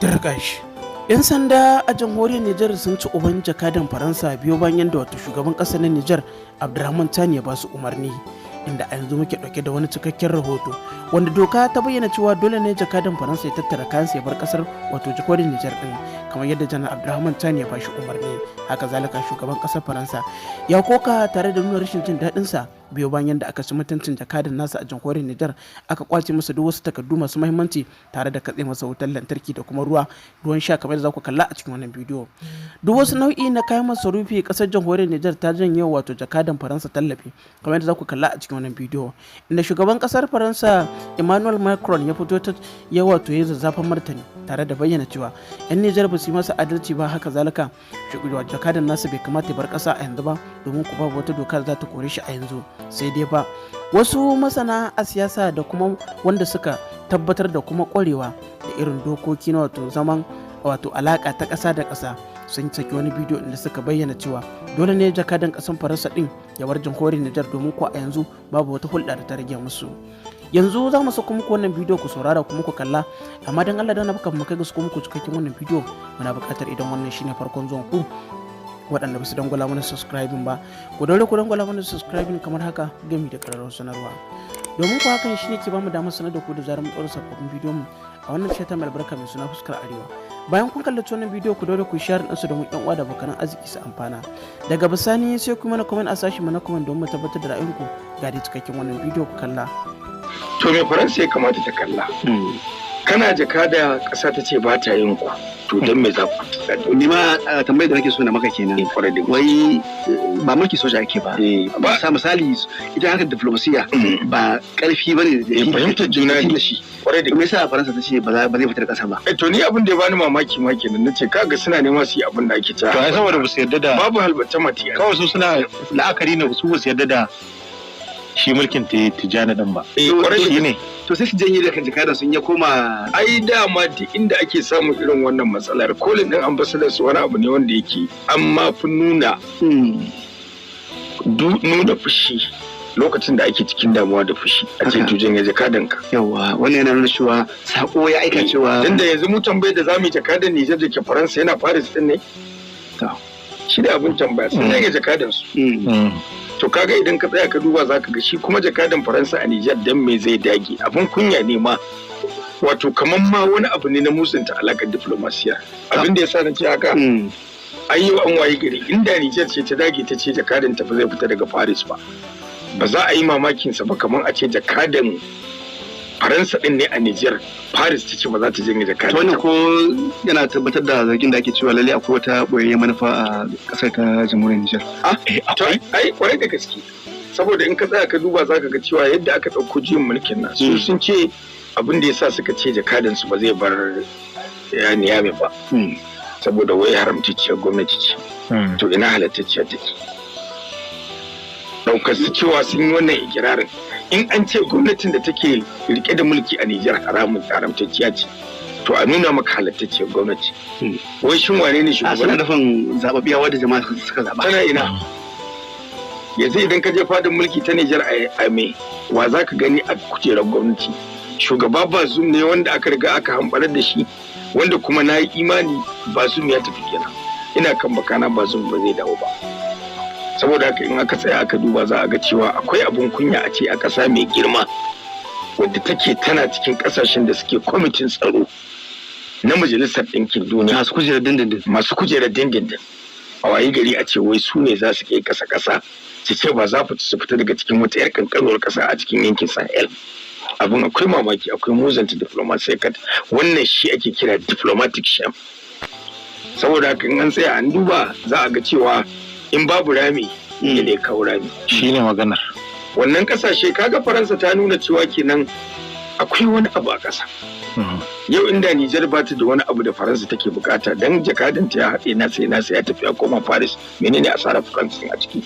Tarkash. 'Yan sanda a jamhuriyar Nijar sun ci uban jakadan Faransa biyo bayan da wato shugaban ƙasar na Nijar Abdurrahman Tani ya ba su umarni, inda a yanzu muke ɗauke da wani cikakken rahoto wanda doka ta bayyana cewa dole ne jakadan Faransa ya tattara kayansa ya bar ƙasar wato jamhuriyar Nijar din kamar yadda janar Abdurrahman Tani ya ba shi umarni. Haka zalika shugaban ƙasar Faransa ya koka tare da nuna rashin jin daɗin sa biyo bayan da aka ci mutuncin jakadan nasa a jamhuriyar Nijar, aka kwace masa duk wasu takardu masu muhimmanci tare da katse masa wutar lantarki da kuma ruwan sha kamar da za ku kalla a cikin wannan bidiyo. Duk wasu nau'i na kayan masarufi kasar jamhuriyar Nijar ta janye wato jakadan Faransa tallafi kamar da za ku kalla a cikin wannan bidiyo, inda shugaban kasar Faransa Emmanuel Macron ya fito ya wato ya zazzafan martani tare da bayyana cewa 'yan Nijar ba su yi masa adalci ba. Haka zalika jakadan nasa bai kamata ya bar kasa a yanzu ba, domin ku babu wata doka da za ta kore shi a yanzu. Sai dai ba wasu masana a siyasa da kuma wanda suka tabbatar da kuma kwarewa da irin dokoki na wato zaman wato alaka ta ƙasa da ƙasa sun saki wani bidiyo inda suka bayyana cewa dole ne jakadan ƙasar Faransa din ya bar jamhuriyar Nijar, domin ko a yanzu babu wata hulɗa da ta rage musu. Yanzu za mu saka muku wannan bidiyo ku saurara kuma ku kalla, amma dan Allah dan baka mu kai ga su muku cikakken wannan bidiyo muna buƙatar idan wannan shine farkon zuwan ku waɗanda ba su dangwala mana subscribing ba, ku daure ku dangwala mana subscribing kamar haka gami da ƙararrawar sanarwa, domin ku hakan shine ke bamu damar sanar da ku da zarar mu ɗaura sababbin bidiyon mu a wannan shata mai albarka mai suna fuskar arewa. Bayan kun kallaci wannan bidiyo ku daure ku share ɗinsu domin ƴan uwa da abokan arziki su amfana. Daga bisani sai ku mana comment a sashin mu na comment domin mu tabbatar da ra'ayinku. Ga dai cikakken wannan bidiyo ku kalla. To me Faransa ya kamata ta kalla? Kana jakada ƙasa ta ce ba ta yin ku, to don me za ku ni ma tambayar da nake so na maka kenan, wai ba mulki soja ake ba sa misali ita haka diplomasiya ba karfi bane da fahimtar juna ne shi kwarai da me yasa Faransa ta ce ba zai fitar ƙasa ba. To ni abin da ya bani mamaki ma kenan, nace kaga suna nema su yi abin da ake ta. To ai saboda ba su yarda da babu halbata mati kawai su suna la'akari ne, su ba su yarda da shi mulkin tijjani din ba. Kwarai ne. To sai su janye da kan jakadan sun ya koma. Ai dama duk inda ake samun irin wannan matsalar kolin din ambassador su wani abu ne wanda yake amma fi nuna fushi lokacin da ake cikin damuwa da fushi a ce to janye jakadan ka. Yawa wannan yana nuna cewa sako ya aika cewa tunda yanzu mu tambaye da zamu yi jakadan Nijar da ke Faransa yana Paris din ne. Shi da abin tambaya sun janye jakadan su. To kaga idan ka tsaya ka duba zaka ga shi kuma jakadan Faransa a Nijar dan me zai dage, abin kunya ne ma, wato kaman ma wani abu ne na musunta alakar diplomasiya. Abin da yasa na ce haka ayyo an waye gari inda Nijar ce ta dage ta ce jakadan ta ba zai fita daga Paris ba za a yi mamakin sa ba, kaman a ce jakadan Faransa din ne a Nijar Paris ta ce ba za ta janye jakadan. Wannan ko yana tabbatar da zargin da ake cewa lalle akwai wata boyayyen manufa a kasar ta jamhuriyar Nijar. Ai kwarai da gaske, saboda in ka tsaya ka duba zaka ga cewa yadda aka ɗauko juyin mulkin nan su sun ce abin da yasa suka ce jakadan su ba zai bar Niyame ba saboda wai haramtacciyar gwamnati ce. To ina halattacciyar take? Ɗaukar su cewa sun yi wannan ikirarin, in an ce gwamnatin da take rike da mulki a Nijar haramtacciya ce, to a nuna maka halattacciyar gwamnati. Wai shin wane ne shugaban? Suna nufin zababbiya wadda jama'a suka zaba. Tana ina? Yanzu idan ka je fadin mulki ta Nijar a me wa za ka gani a kujerar gwamnati? Shugaba Bazum ne wanda aka riga aka hambarar da shi, wanda kuma na yi imani Bazum ya tafi kenan. Ina kan bakana Bazum ba zai dawo ba. Saboda haka in aka tsaya aka duba za a ga cewa akwai abun kunya a ce a ƙasa mai girma wadda take tana cikin ƙasashen da suke kwamitin tsaro na Majalisar Ɗinkin Duniya masu kujerar dindindin a wayi gari a ce wai su ne za su kai ƙasa su ce ba za su fita daga cikin wata 'yar ƙanƙanuwar ƙasa a cikin yankin Sahel. Abin akwai mamaki, akwai muzanta diplomacy kat, wannan shi ake kira diplomatic sham. Saboda haka in an tsaya an duba za a ga cewa in babu rami ya ne kawo rami. Shi ne maganar. Wannan kasashe kaga Faransa ta nuna cewa kenan akwai wani abu a ƙasa. Yau inda Nijar ba ta da wani abu da Faransa take bukata dan jakadanta ya haɗe nasa ya tafi a koma Paris, menene asarar Faransa a ciki?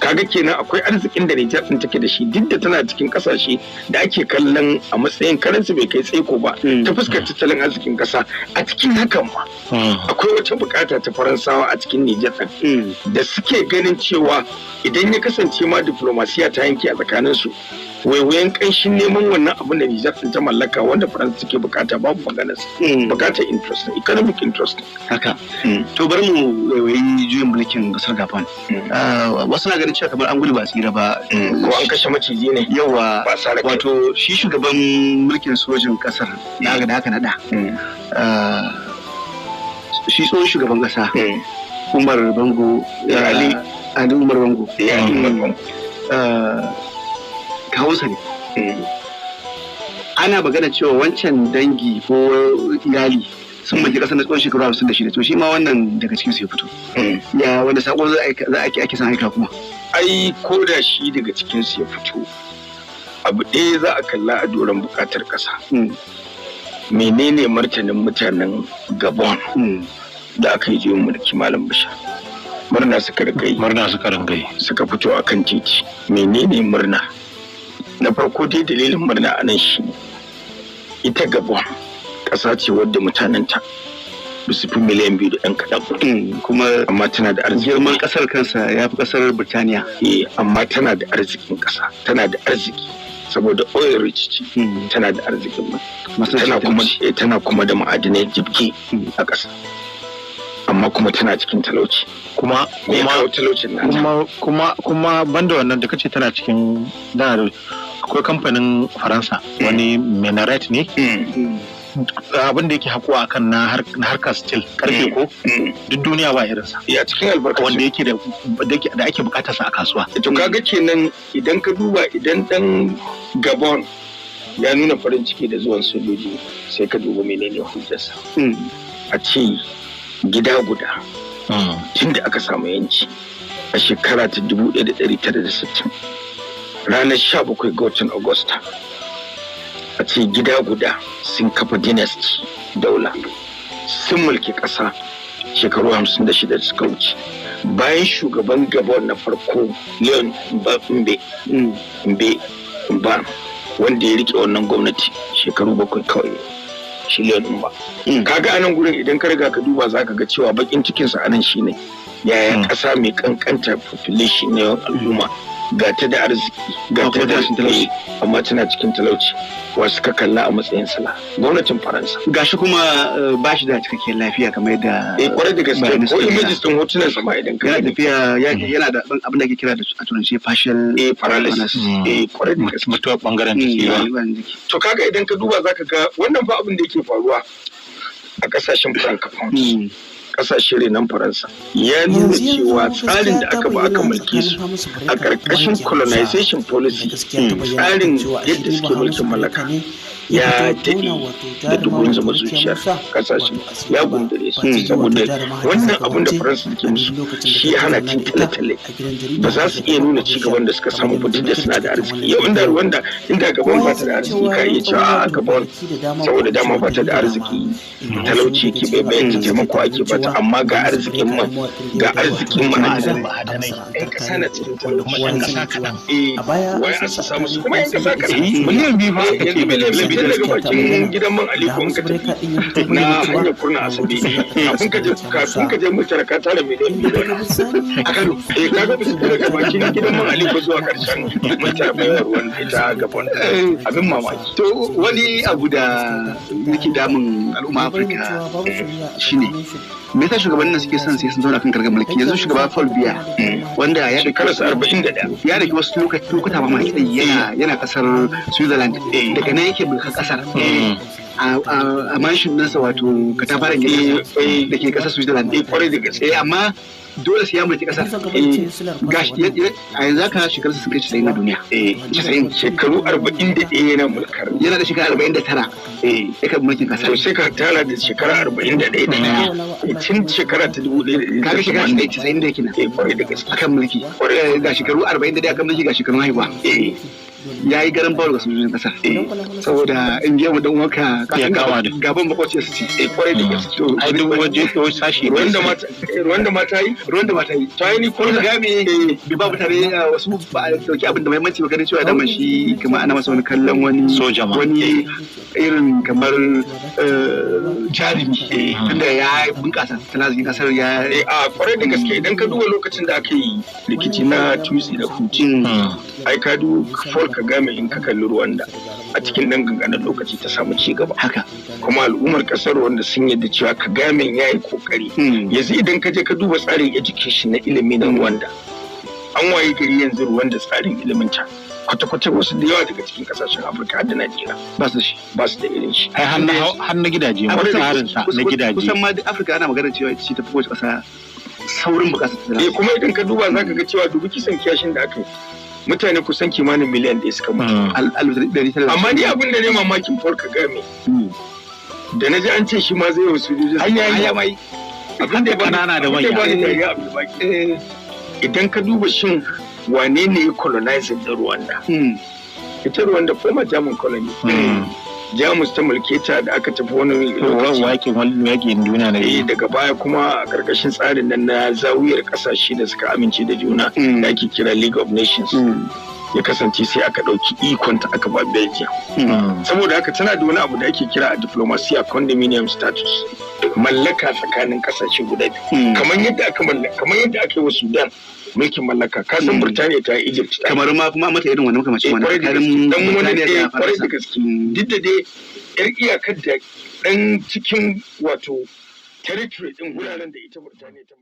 Kaga kenan akwai arzikin da Nijar din take da shi duk da tana cikin kasashe da ake kallon a matsayin karansu bai kai tsaiko ba ta fuskar tattalin arzikin kasa. A cikin hakan ma akwai wata bukata ta Faransawa a cikin Nijar din da suke ganin cewa idan ya kasance ma diplomasiya ta yanke a tsakanin su waiwayen kanshin neman wannan abin da Nijar ta mallaka wanda Faransa take bukata babu maganar bukatar interest, economic interest. Haka. To bari mu waiwayi juyin mulkin kasar Gabon. Wasu na ganin cewa kamar an gudu ba tsira ba. Ko an kashe maciji ne. Yawa wato shi shugaban mulkin sojin kasar na ga da haka nada. Shi tsohon shugaban kasa Umar Bango Ali Umar Bango kawunsa ne. Ana magana cewa wancan dangi ko iyali sun maki kasar na tsawon shekaru 56, to shi ma wannan daga cikin su ya fito. Ya wanda sako za a ake san aika kuma. Ai ko da shi daga cikin su ya fito, abu ɗaya za a kalla a doron bukatar kasa. Menene martanin mutanen Gabon da aka yi juyin mulki Malam Bashir? Murna suka ringai suka fito akan titi. Menene murna? Na farko dai dalilin murna anan shi ita Gabon ƙasa ce wadda mutanenta ba su fi miliyan 2 da ɗan kaɗan, kuma amma tana da arziki. Girman ƙasar kansa ya fi ƙasar Birtaniya. Amma tana da arzikin ƙasa, tana da arziki saboda oil rich ce, tana da arzikin mai, tana kuma da ma'adinai jibgi a ƙasa, amma kuma tana cikin talauci. Kuma banda wannan da kace tana cikin akwai kamfanin Faransa wani Minaret ne abin da yake hakuwa akan na harkar steel karfe ko duk duniya ba irinsa ya cikin albarkaci wanda yake da ake bukatarsa a kasuwa. To kaga kenan idan ka duba, idan dan Gabon ya nuna farin ciki da zuwan sojoji, sai ka duba menene hujjarsa. A ce gida guda tun da aka samu yanci a shekara ta 1960 ranar 17 ga watan Agusta, a ce gida guda sun kafa dynasty daula, sun mulki ƙasa shekaru 56 da suka wuce. Bayan shugaban Gabon na farko Leon Mba wanda ya rike wannan gwamnati shekaru 7 kawai, shi Leon Mba. Kaga anan gurin idan ka riga ka duba za ka ga cewa bakin cikinsa anan shine yaya ƙasa mai kankanta population na yawan al'umma ga ta da arziki ga ta da talauci amma tana cikin talauci, wasu ka kalla a matsayin sala gwamnatin Faransa. Gashi kuma ba shi da cikakkiyar lafiya kamar yadda kwarai da gaske ko images din hotunan sama idan ka yana tafiya yana da abin da ake kira da a turanci partial paralysis kwarai da gaske mutuwar bangaren jiki. To kaga idan ka duba zaka ga wannan fa abin da yake faruwa a kasashen francophone, kasashe renon Faransa, ya nuna cewa tsarin da aka ba aka mulke su a ƙarƙashin colonization policy, tsarin yadda suke mulkin mallaka ya daɗe da dubun zama zuciyar kasashen ya gundare su, saboda wannan abin da Faransa take musu shi ya hana cin tale-tale. Ba za su iya nuna cigaban da suka samu ba duk da suna da arziki. Yau inda Gabon ba ta da arziki ka iya cewa a Gabon saboda dama ba ta da arziki, talauci ke bai bayan ta taimako ake bata, amma ga arzikin man ma'adanai yan kasa na cikin talauci, yan kasa kaɗan wai an samu su kuma yan kasa kaɗan miliyan 2 ba ka ce miliyan tun daga bakin gidan man Aliko in ka tafi na hanyar Kurna Asabe, kafin ka je Murtala ka tara miliyan 2 a Kano. Kaga bisa daga bakin gidan man Aliko zuwa karshen Murtala bayar ruwan ita Gabon, abin mamaki. To wani abu da yake damun al'umma Afirka shine me yasa shugabannin suke son sai sun zauna kan kargar mulki? Yanzu shugaba Paul Biya wanda ya shekararsa 41 ya rike wasu lokuta ba mai yana kasar Switzerland, daga nan yake mulkar kasar a manshin nasa wato katafaren gida da ke kasar Switzerland. Kwarai da gaske, amma dole sai ya mulki kasar. Gashi a yanzu haka shekararsa sun kai 90 na duniya. 90 shekaru 41 yana mulkar, yana da shekara 49 yakan mulkin kasar. To sai ka tara da shekara 41 da cin shekara ta 1000 kaga shekara 90 da yake nan kwarai da gaske akan mulki. Ga shekaru 41 akan mulki, ga shekarun haihuwa. Ya yi garin bawar ga sojojin kasar saboda in je mu dan waka gaban makwacin su ce kwarai da gaske. To ai duk waje ko sashi ruwan da mata yi ta yi ni ko da game bi ba mutane wasu ba a dauki abin da muhimmanci ba, ganin cewa da shi kamar ana masa wani kallon wani soja ma wani irin kamar jarumi tunda ya bunkasa tattalin kasar ya kwarai da gaske. Idan ka duba lokacin da aka yi rikici na Tutsi da Hutu ai ka du Paul Kagame in ka kalli Rwanda a cikin dan ganganin lokaci ta samu ci gaba haka kuma al'ummar kasar wanda sun yadda cewa Kagame ya yi kokari yanzu idan ka je ka duba tsarin education na ilimi na Rwanda an waye gari yanzu Rwanda tsarin ilimin ta kwata-kwata wasu da yawa daga cikin kasashen Afirka har da Najeriya ba su da irin shi har na gidaje ma tsarin sa na gidaje kusan ma duk Afirka ana magana cewa ita ce ta fi kowace ƙasa saurin buƙatar tattalin kuma idan ka duba zaka ga cewa dubu kisan kiyashin da aka yi mutane kusan kimanin miliyan ɗaya suka mutu amma ni abin da ne mamakin Paul Kagame da na ji an ce shi ma zai wasu hanya mai abin da banana da manya idan ka duba shin wane ne ya colonizing da Rwanda ita Rwanda former German colony Jamus ta mulke ta da aka tafi wani yakin duniya na daga baya kuma a karkashin tsarin nan na zawiyar kasashe da suka amince da juna da ake kira League of Nations ya kasance sai aka ɗauki ikonta aka ba Belgium saboda haka tana da wani abu da ake kira a diplomasiya condominium status mallaka tsakanin kasashe guda biyu kamar yadda aka yi wa Sudan mulkin mallaka ka san Burtaniya ta yi Egypt kamar ma kuma mata irin wannan makamacin wannan dan wani kwarai da gaske duk da dai yar iyakar da dan cikin wato territory din wuraren da ita Burtaniya ta